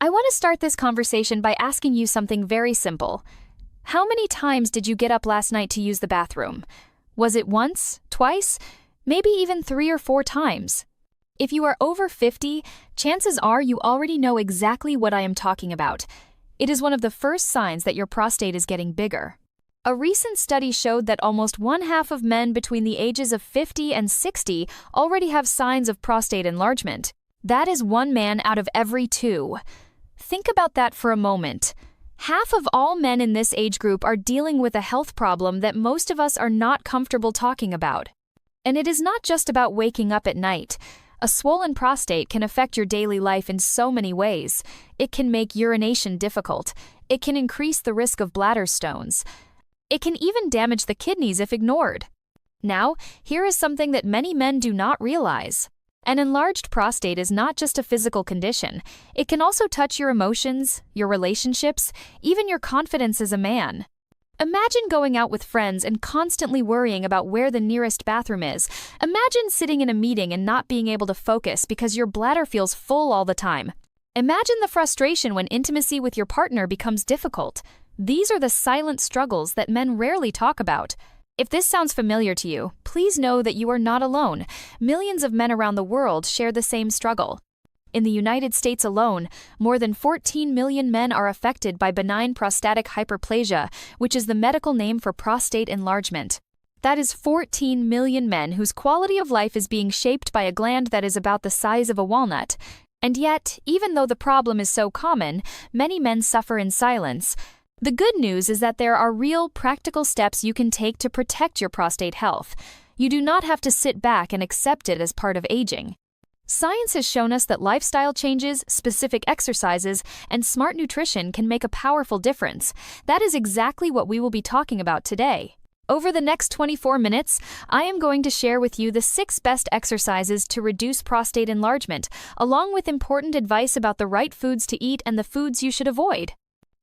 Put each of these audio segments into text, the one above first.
I want to start this conversation by asking you something very simple. How many times did you get up last night to use the bathroom? Was it once, twice, maybe even 3 or 4 times? If you are over 50, chances are you already know exactly what I am talking about. It is one of the first signs that your prostate is getting bigger. A recent study showed that almost 1/2 of men between the ages of 50 and 60 already have signs of prostate enlargement. That is 1 man out of every 2. Think about that for a moment. Half of all men in this age group are dealing with a health problem that most of us are not comfortable talking about. And it is not just about waking up at night. A swollen prostate can affect your daily life in so many ways. It can make urination difficult. It can increase the risk of bladder stones. It can even damage the kidneys if ignored. Now, here is something that many men do not realize. An enlarged prostate is not just a physical condition. It can also touch your emotions, your relationships, even your confidence as a man. Imagine going out with friends and constantly worrying about where the nearest bathroom is. Imagine sitting in a meeting and not being able to focus because your bladder feels full all the time. Imagine the frustration when intimacy with your partner becomes difficult. These are the silent struggles that men rarely talk about. If this sounds familiar to you, please know that you are not alone. Millions of men around the world share the same struggle. In the United States alone, more than 14 million men are affected by benign prostatic hyperplasia, which is the medical name for prostate enlargement. That is 14 million men whose quality of life is being shaped by a gland that is about the size of a walnut. And yet, even though the problem is so common, many men suffer in silence. The good news is that there are real, practical steps you can take to protect your prostate health. You do not have to sit back and accept it as part of aging. Science has shown us that lifestyle changes, specific exercises, and smart nutrition can make a powerful difference. That is exactly what we will be talking about today. Over the next 24 minutes, I am going to share with you the 6 best exercises to reduce prostate enlargement, along with important advice about the right foods to eat and the foods you should avoid.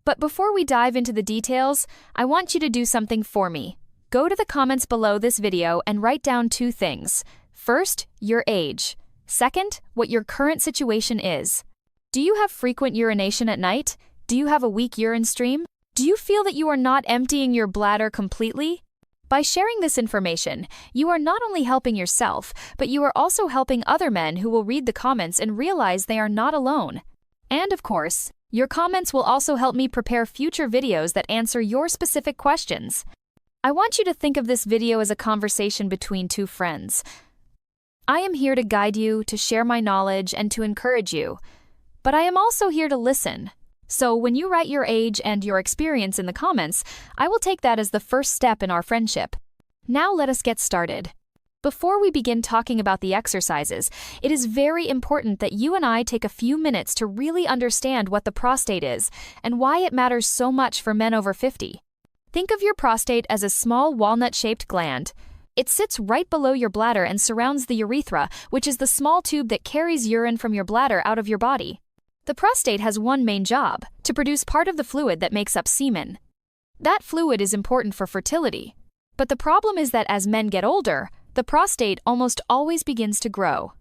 But before we dive into the details, I want you to do something for me. Go to the comments below this video and write down 2 things. First, your age. Second, what your current situation is. Do you have frequent urination at night? Do you have a weak urine stream? Do you feel that you are not emptying your bladder completely? By sharing this information, you are not only helping yourself, but you are also helping other men who will read the comments and realize they are not alone. And of course, your comments will also help me prepare future videos that answer your specific questions. I want you to think of this video as a conversation between 2 friends. I am here to guide you, to share my knowledge, and to encourage you. But I am also here to listen. So when you write your age and your experience in the comments, I will take that as the first step in our friendship. Now let us get started. Before we begin talking about the exercises, it is very important that you and I take a few minutes to really understand what the prostate is and why it matters so much for men over 50. Think of your prostate as a small walnut-shaped gland. It sits right below your bladder and surrounds the urethra, which is the small tube that carries urine from your bladder out of your body. The prostate has one main job, to produce part of the fluid that makes up semen. That fluid is important for fertility. But the problem is that as men get older, the prostate almost always begins to grow.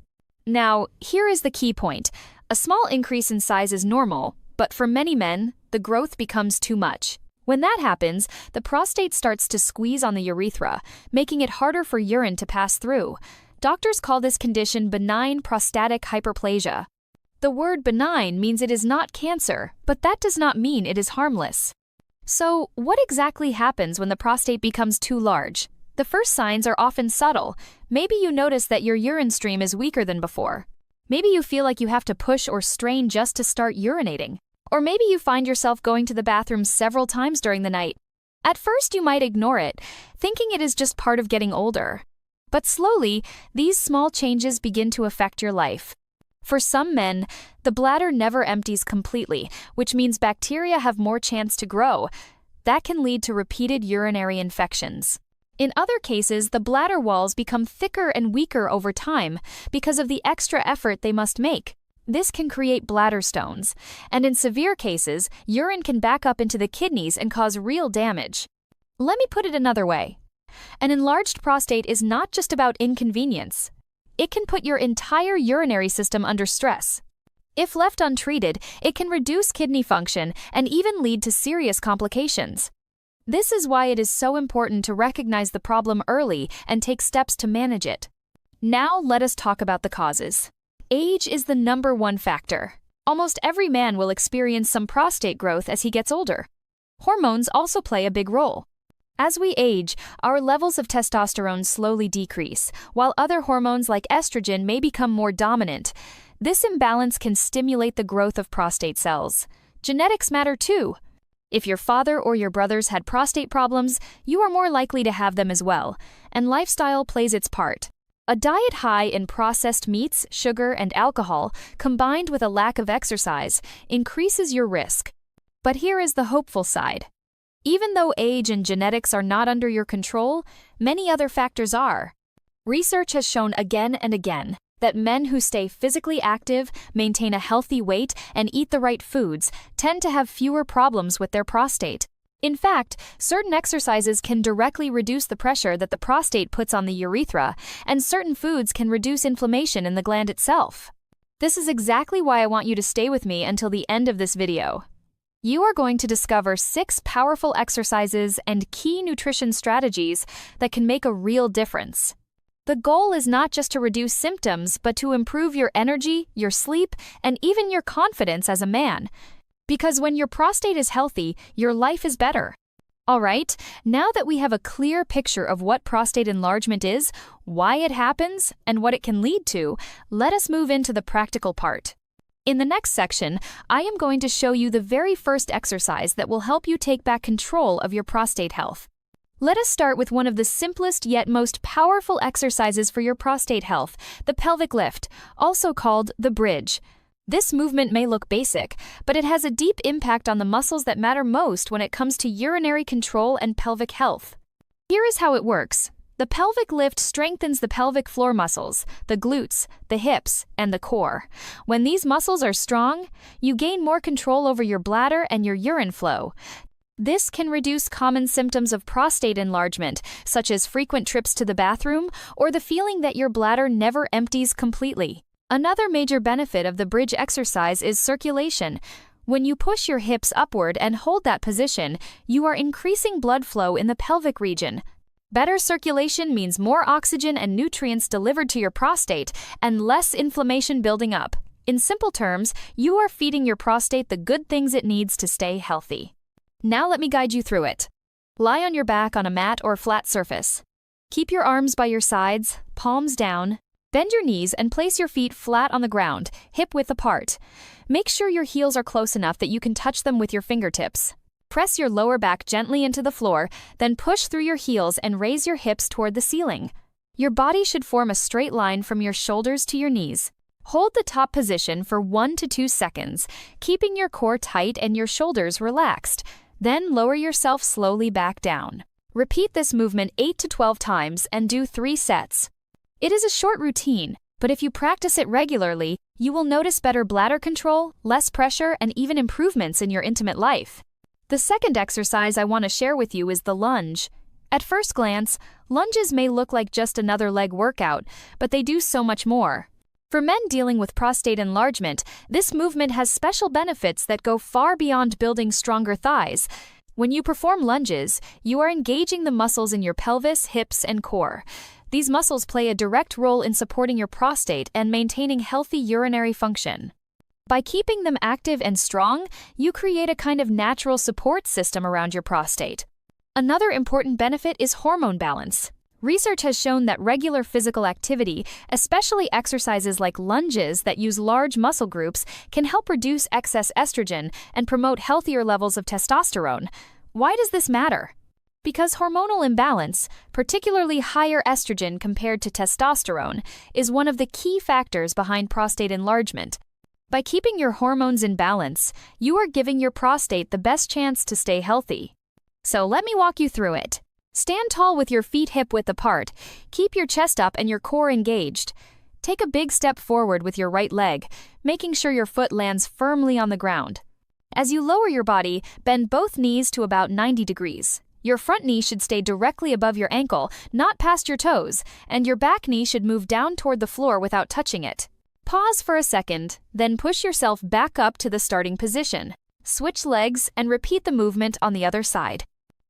Now, here is the key point. A small increase in size is normal, but for many men, the growth becomes too much. When that happens, the prostate starts to squeeze on the urethra, making it harder for urine to pass through. Doctors call this condition benign prostatic hyperplasia. The word benign means it is not cancer, but that does not mean it is harmless. So, what exactly happens when the prostate becomes too large? The first signs are often subtle. Maybe you notice that your urine stream is weaker than before. Maybe you feel like you have to push or strain just to start urinating. Or maybe you find yourself going to the bathroom several times during the night. At first you might ignore it, thinking it is just part of getting older. But slowly, these small changes begin to affect your life. For some men, the bladder never empties completely, which means bacteria have more chance to grow. That can lead to repeated urinary infections. In other cases, the bladder walls become thicker and weaker over time because of the extra effort they must make. This can create bladder stones, and in severe cases, urine can back up into the kidneys and cause real damage. Let me put it another way. An enlarged prostate is not just about inconvenience. It can put your entire urinary system under stress. If left untreated, it can reduce kidney function and even lead to serious complications. This is why it is so important to recognize the problem early and take steps to manage it. Now let us talk about the causes. Age is the #1 factor. Almost every man will experience some prostate growth as he gets older. Hormones also play a big role. As we age, our levels of testosterone slowly decrease, while other hormones like estrogen may become more dominant. This imbalance can stimulate the growth of prostate cells. Genetics matter too. If your father or your brothers had prostate problems, you are more likely to have them as well, and lifestyle plays its part. A diet high in processed meats, sugar, and alcohol, combined with a lack of exercise, increases your risk. But here is the hopeful side. Even though age and genetics are not under your control, many other factors are. Research has shown again and again that men who stay physically active, maintain a healthy weight, and eat the right foods tend to have fewer problems with their prostate. In fact, certain exercises can directly reduce the pressure that the prostate puts on the urethra, and certain foods can reduce inflammation in the gland itself. This is exactly why I want you to stay with me until the end of this video. You are going to discover 6 powerful exercises and key nutrition strategies that can make a real difference. The goal is not just to reduce symptoms, but to improve your energy, your sleep, and even your confidence as a man. Because when your prostate is healthy, your life is better. All right, now that we have a clear picture of what prostate enlargement is, why it happens, and what it can lead to, let us move into the practical part. In the next section, I am going to show you the very first exercise that will help you take back control of your prostate health. Let us start with one of the simplest yet most powerful exercises for your prostate health, the pelvic lift, also called the bridge. This movement may look basic, but it has a deep impact on the muscles that matter most when it comes to urinary control and pelvic health. Here is how it works. The pelvic lift strengthens the pelvic floor muscles, the glutes, the hips, and the core. When these muscles are strong, you gain more control over your bladder and your urine flow. This can reduce common symptoms of prostate enlargement, such as frequent trips to the bathroom or the feeling that your bladder never empties completely. Another major benefit of the bridge exercise is circulation. When you push your hips upward and hold that position, you are increasing blood flow in the pelvic region. Better circulation means more oxygen and nutrients delivered to your prostate and less inflammation building up. In simple terms, you are feeding your prostate the good things it needs to stay healthy. Now let me guide you through it. Lie on your back on a mat or flat surface. Keep your arms by your sides, palms down. Bend your knees and place your feet flat on the ground, hip-width apart. Make sure your heels are close enough that you can touch them with your fingertips. Press your lower back gently into the floor, then push through your heels and raise your hips toward the ceiling. Your body should form a straight line from your shoulders to your knees. Hold the top position for 1 to 2 seconds, keeping your core tight and your shoulders relaxed. Then lower yourself slowly back down. Repeat this movement 8 to 12 times and do 3 sets. It is a short routine, but if you practice it regularly, you will notice better bladder control, less pressure, and even improvements in your intimate life. The second exercise I want to share with you is the lunge. At first glance, lunges may look like just another leg workout, but they do so much more. For men dealing with prostate enlargement, this movement has special benefits that go far beyond building stronger thighs. When you perform lunges, you are engaging the muscles in your pelvis, hips, and core. These muscles play a direct role in supporting your prostate and maintaining healthy urinary function. By keeping them active and strong, you create a kind of natural support system around your prostate. Another important benefit is hormone balance. Research has shown that regular physical activity, especially exercises like lunges that use large muscle groups, can help reduce excess estrogen and promote healthier levels of testosterone. Why does this matter? Because hormonal imbalance, particularly higher estrogen compared to testosterone, is one of the key factors behind prostate enlargement. By keeping your hormones in balance, you are giving your prostate the best chance to stay healthy. So let me walk you through it. Stand tall with your feet hip-width apart. Keep your chest up and your core engaged. Take a big step forward with your right leg, making sure your foot lands firmly on the ground. As you lower your body, bend both knees to about 90 degrees. Your front knee should stay directly above your ankle, not past your toes, and your back knee should move down toward the floor without touching it. Pause for a second, then push yourself back up to the starting position. Switch legs and repeat the movement on the other side.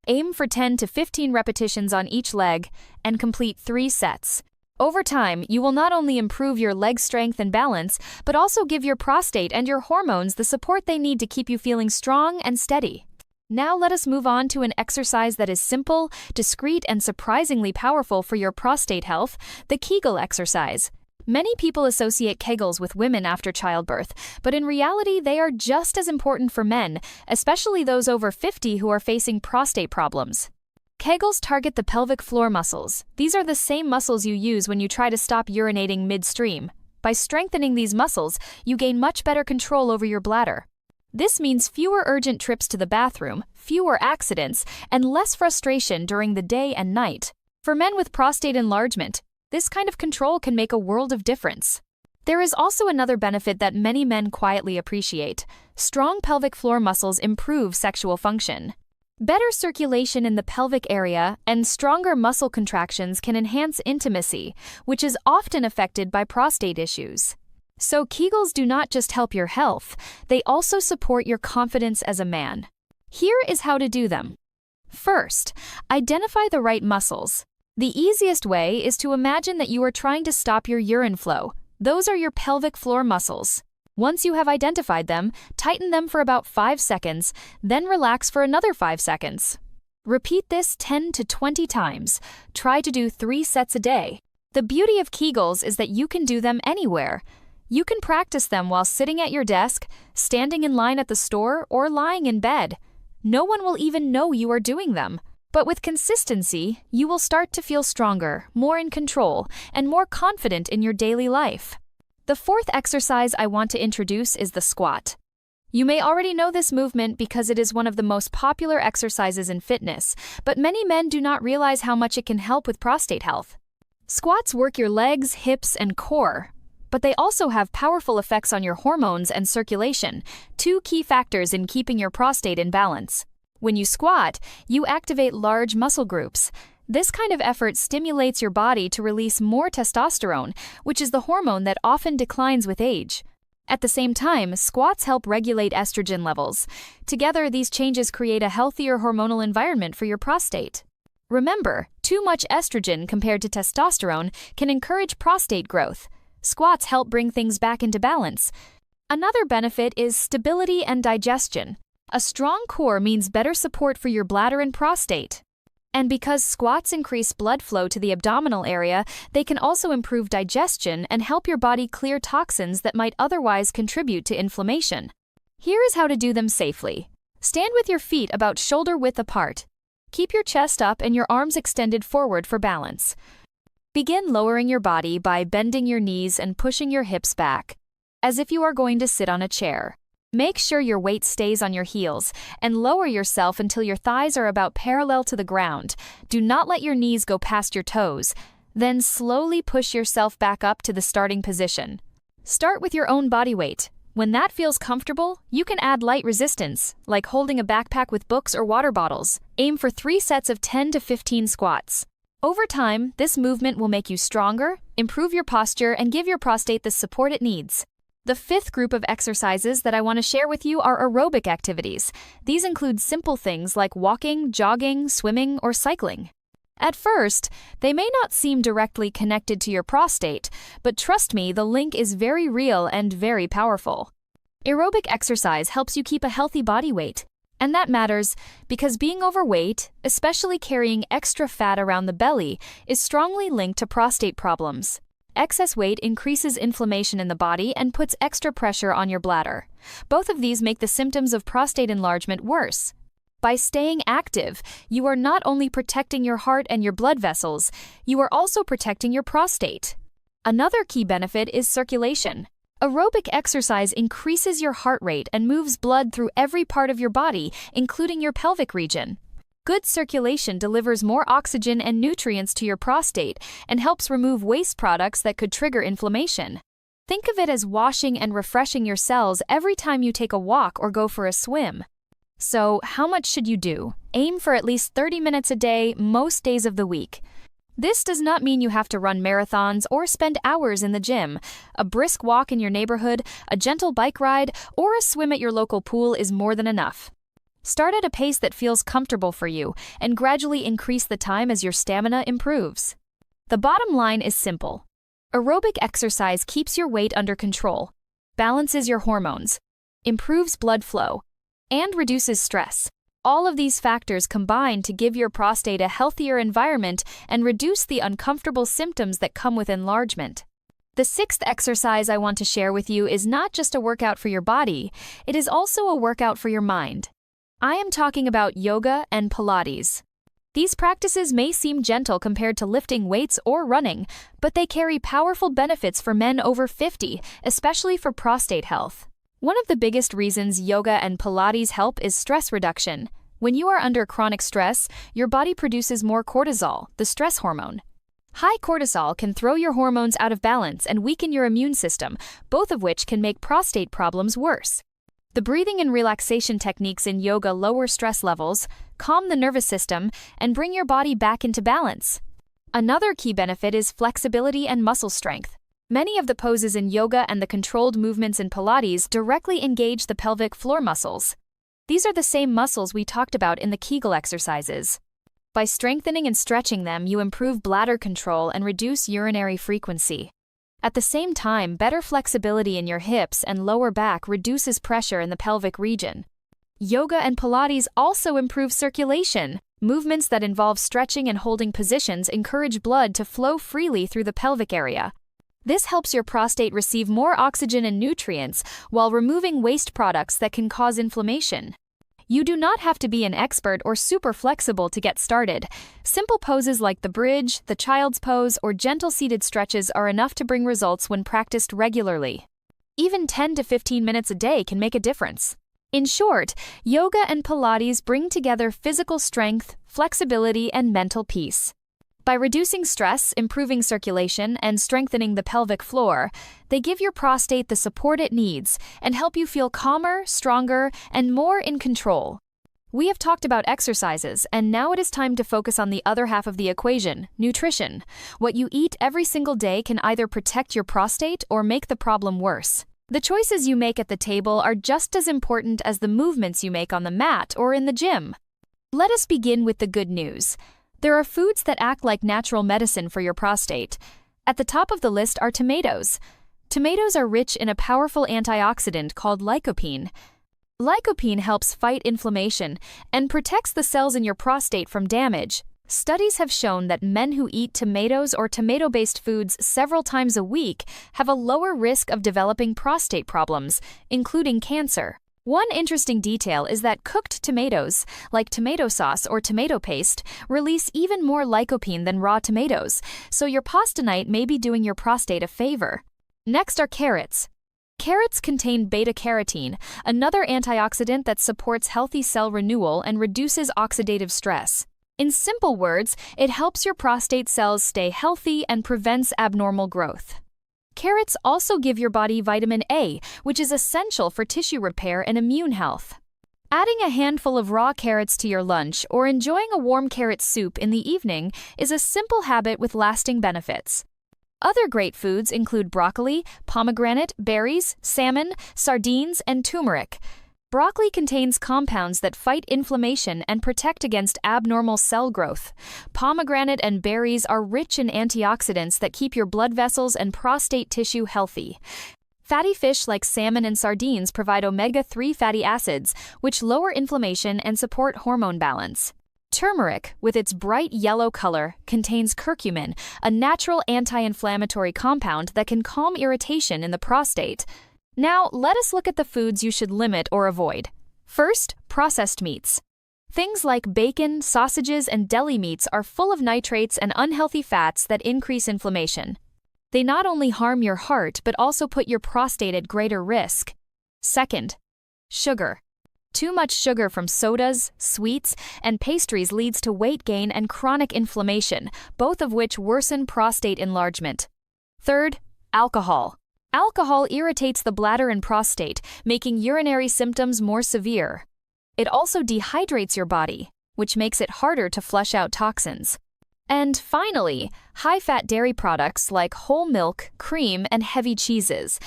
Aim for 10 to 15 repetitions on each leg and complete 3 sets. Over time, you will not only improve your leg strength and balance, but also give your prostate and your hormones the support they need to keep you feeling strong and steady. Now let us move on to an exercise that is simple, discreet, and surprisingly powerful for your prostate health, the Kegel exercise. Many people associate Kegels with women after childbirth, but in reality they are just as important for men, especially those over 50 who are facing prostate problems. Kegels target the pelvic floor muscles. These are the same muscles you use when you try to stop urinating midstream. By strengthening these muscles, you gain much better control over your bladder. This means fewer urgent trips to the bathroom, fewer accidents, and less frustration during the day and night. For men with prostate enlargement, this kind of control can make a world of difference. There is also another benefit that many men quietly appreciate. Strong pelvic floor muscles improve sexual function. Better circulation in the pelvic area and stronger muscle contractions can enhance intimacy, which is often affected by prostate issues. So Kegels do not just help your health, they also support your confidence as a man. Here is how to do them. First, identify the right muscles. The easiest way is to imagine that you are trying to stop your urine flow. Those are your pelvic floor muscles. Once you have identified them, tighten them for about 5 seconds, then relax for another 5 seconds. Repeat this 10 to 20 times. Try to do 3 sets a day. The beauty of Kegels is that you can do them anywhere. You can practice them while sitting at your desk, standing in line at the store, or lying in bed. No one will even know you are doing them. But with consistency, you will start to feel stronger, more in control, and more confident in your daily life. The fourth exercise I want to introduce is the squat. You may already know this movement because it is one of the most popular exercises in fitness, but many men do not realize how much it can help with prostate health. Squats work your legs, hips, and core, but they also have powerful effects on your hormones and circulation, 2 key factors in keeping your prostate in balance. When you squat, you activate large muscle groups. This kind of effort stimulates your body to release more testosterone, which is the hormone that often declines with age. At the same time, squats help regulate estrogen levels. Together, these changes create a healthier hormonal environment for your prostate. Remember, too much estrogen compared to testosterone can encourage prostate growth. Squats help bring things back into balance. Another benefit is stability and digestion. A strong core means better support for your bladder and prostate. And because squats increase blood flow to the abdominal area, they can also improve digestion and help your body clear toxins that might otherwise contribute to inflammation. Here is how to do them safely. Stand with your feet about shoulder width apart. Keep your chest up and your arms extended forward for balance. Begin lowering your body by bending your knees and pushing your hips back, as if you are going to sit on a chair. Make sure your weight stays on your heels and lower yourself until your thighs are about parallel to the ground. Do not let your knees go past your toes. Then slowly push yourself back up to the starting position. Start with your own body weight. When that feels comfortable, you can add light resistance, like holding a backpack with books or water bottles. Aim for 3 sets of 10 to 15 squats. Over time, this movement will make you stronger, improve your posture, and give your prostate the support it needs. The fifth group of exercises that I want to share with you are aerobic activities. These include simple things like walking, jogging, swimming, or cycling. At first, they may not seem directly connected to your prostate, but trust me, the link is very real and very powerful. Aerobic exercise helps you keep a healthy body weight. And that matters because being overweight, especially carrying extra fat around the belly, is strongly linked to prostate problems. Excess weight increases inflammation in the body and puts extra pressure on your bladder. Both of these make the symptoms of prostate enlargement worse. By staying active, you are not only protecting your heart and your blood vessels, you are also protecting your prostate. Another key benefit is circulation. Aerobic exercise increases your heart rate and moves blood through every part of your body, including your pelvic region. Good circulation delivers more oxygen and nutrients to your prostate and helps remove waste products that could trigger inflammation. Think of it as washing and refreshing your cells every time you take a walk or go for a swim. So, how much should you do? Aim for at least 30 minutes a day, most days of the week. This does not mean you have to run marathons or spend hours in the gym. A brisk walk in your neighborhood, a gentle bike ride, or a swim at your local pool is more than enough. Start at a pace that feels comfortable for you and gradually increase the time as your stamina improves. The bottom line is simple. Aerobic exercise keeps your weight under control, balances your hormones, improves blood flow, and reduces stress. All of these factors combine to give your prostate a healthier environment and reduce the uncomfortable symptoms that come with enlargement. The sixth exercise I want to share with you is not just a workout for your body, it is also a workout for your mind. I am talking about yoga and Pilates. These practices may seem gentle compared to lifting weights or running, but they carry powerful benefits for men over 50, especially for prostate health. One of the biggest reasons yoga and Pilates help is stress reduction. When you are under chronic stress, your body produces more cortisol, the stress hormone. High cortisol can throw your hormones out of balance and weaken your immune system, both of which can make prostate problems worse. The breathing and relaxation techniques in yoga lower stress levels, calm the nervous system, and bring your body back into balance. Another key benefit is flexibility and muscle strength. Many of the poses in yoga and the controlled movements in Pilates directly engage the pelvic floor muscles. These are the same muscles we talked about in the Kegel exercises. By strengthening and stretching them, you improve bladder control and reduce urinary frequency. At the same time, better flexibility in your hips and lower back reduces pressure in the pelvic region. Yoga and Pilates also improve circulation. Movements that involve stretching and holding positions encourage blood to flow freely through the pelvic area. This helps your prostate receive more oxygen and nutrients while removing waste products that can cause inflammation. You do not have to be an expert or super flexible to get started. Simple poses like the bridge, the child's pose, or gentle seated stretches are enough to bring results when practiced regularly. Even 10 to 15 minutes a day can make a difference. In short, yoga and Pilates bring together physical strength, flexibility, and mental peace. By reducing stress, improving circulation, and strengthening the pelvic floor, they give your prostate the support it needs and help you feel calmer, stronger, and more in control. We have talked about exercises, and now it is time to focus on the other half of the equation, nutrition. What you eat every single day can either protect your prostate or make the problem worse. The choices you make at the table are just as important as the movements you make on the mat or in the gym. Let us begin with the good news. There are foods that act like natural medicine for your prostate. At the top of the list are tomatoes. Tomatoes are rich in a powerful antioxidant called lycopene. Lycopene helps fight inflammation and protects the cells in your prostate from damage. Studies have shown that men who eat tomatoes or tomato-based foods several times a week have a lower risk of developing prostate problems, including cancer. One interesting detail is that cooked tomatoes, like tomato sauce or tomato paste, release even more lycopene than raw tomatoes, so your pasta night may be doing your prostate a favor. Next are carrots. Carrots contain beta-carotene, another antioxidant that supports healthy cell renewal and reduces oxidative stress. In simple words, it helps your prostate cells stay healthy and prevents abnormal growth. Carrots also give your body vitamin A, which is essential for tissue repair and immune health. Adding a handful of raw carrots to your lunch or enjoying a warm carrot soup in the evening is a simple habit with lasting benefits. Other great foods include broccoli, pomegranate, berries, salmon, sardines, and turmeric. Broccoli contains compounds that fight inflammation and protect against abnormal cell growth. Pomegranate and berries are rich in antioxidants that keep your blood vessels and prostate tissue healthy. Fatty fish like salmon and sardines provide omega-3 fatty acids, which lower inflammation and support hormone balance. Turmeric, with its bright yellow color, contains curcumin, a natural anti-inflammatory compound that can calm irritation in the prostate. Now, let us look at the foods you should limit or avoid. First, processed meats. Things like bacon, sausages, and deli meats are full of nitrates and unhealthy fats that increase inflammation. They not only harm your heart but also put your prostate at greater risk. Second, sugar. Too much sugar from sodas, sweets, and pastries leads to weight gain and chronic inflammation, both of which worsen prostate enlargement. Third, alcohol. Alcohol irritates the bladder and prostate, making urinary symptoms more severe. It also dehydrates your body, which makes it harder to flush out toxins. And finally, high-fat dairy products like whole milk, cream, and heavy cheeses.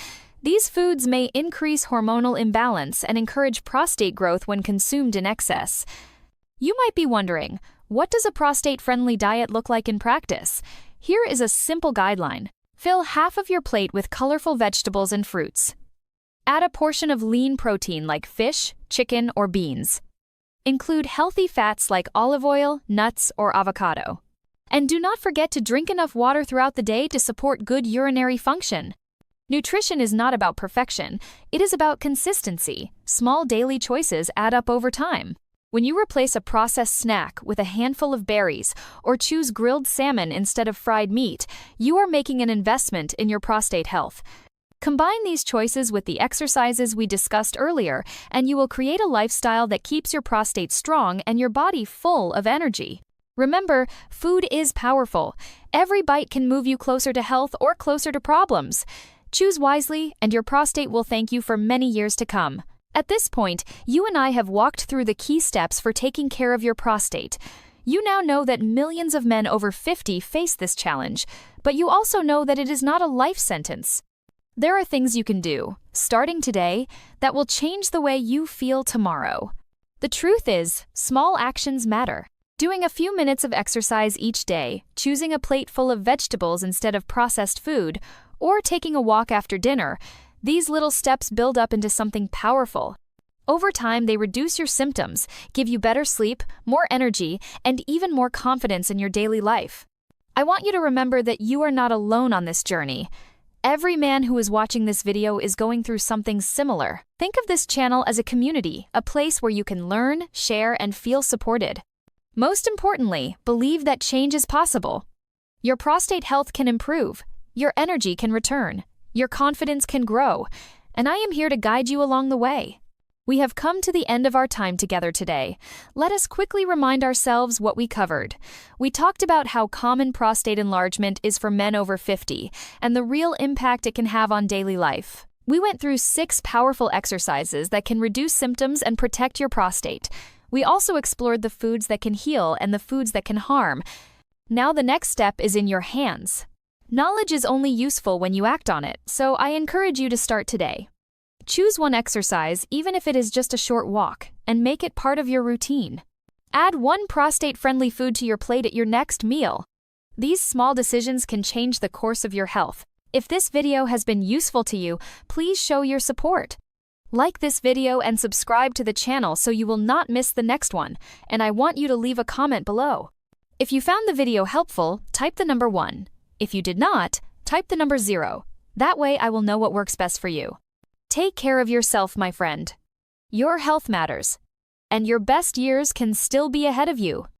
These foods may increase hormonal imbalance and encourage prostate growth when consumed in excess. You might be wondering, what does a prostate-friendly diet look like in practice? Here is a simple guideline. Fill half of your plate with colorful vegetables and fruits. Add a portion of lean protein like fish, chicken, or beans. Include healthy fats like olive oil, nuts, or avocado. And do not forget to drink enough water throughout the day to support good urinary function. Nutrition is not about perfection, it is about consistency. Small daily choices add up over time. When you replace a processed snack with a handful of berries or choose grilled salmon instead of fried meat, you are making an investment in your prostate health. Combine these choices with the exercises we discussed earlier, and you will create a lifestyle that keeps your prostate strong and your body full of energy. Remember, food is powerful. Every bite can move you closer to health or closer to problems. Choose wisely, and your prostate will thank you for many years to come. At this point, you and I have walked through the key steps for taking care of your prostate. You now know that millions of men over 50 face this challenge, but you also know that it is not a life sentence. There are things you can do, starting today, that will change the way you feel tomorrow. The truth is, small actions matter. Doing a few minutes of exercise each day, choosing a plate full of vegetables instead of processed food, or taking a walk after dinner, these little steps build up into something powerful. Over time, they reduce your symptoms, give you better sleep, more energy, and even more confidence in your daily life. I want you to remember that you are not alone on this journey. Every man who is watching this video is going through something similar. Think of this channel as a community, a place where you can learn, share, and feel supported. Most importantly, believe that change is possible. Your prostate health can improve, your energy can return, your confidence can grow, and I am here to guide you along the way. We have come to the end of our time together today. Let us quickly remind ourselves what we covered. We talked about how common prostate enlargement is for men over 50 and the real impact it can have on daily life. We went through 6 powerful exercises that can reduce symptoms and protect your prostate. We also explored the foods that can heal and the foods that can harm. Now the next step is in your hands. Knowledge is only useful when you act on it, so I encourage you to start today. Choose one exercise, even if it is just a short walk, and make it part of your routine. Add one prostate-friendly food to your plate at your next meal. These small decisions can change the course of your health. If this video has been useful to you, please show your support. Like this video and subscribe to the channel so you will not miss the next one, and I want you to leave a comment below. If you found the video helpful, type the number 1. If you did not, type the number 0. That way I will know what works best for you. Take care of yourself, my friend. Your health matters, and your best years can still be ahead of you.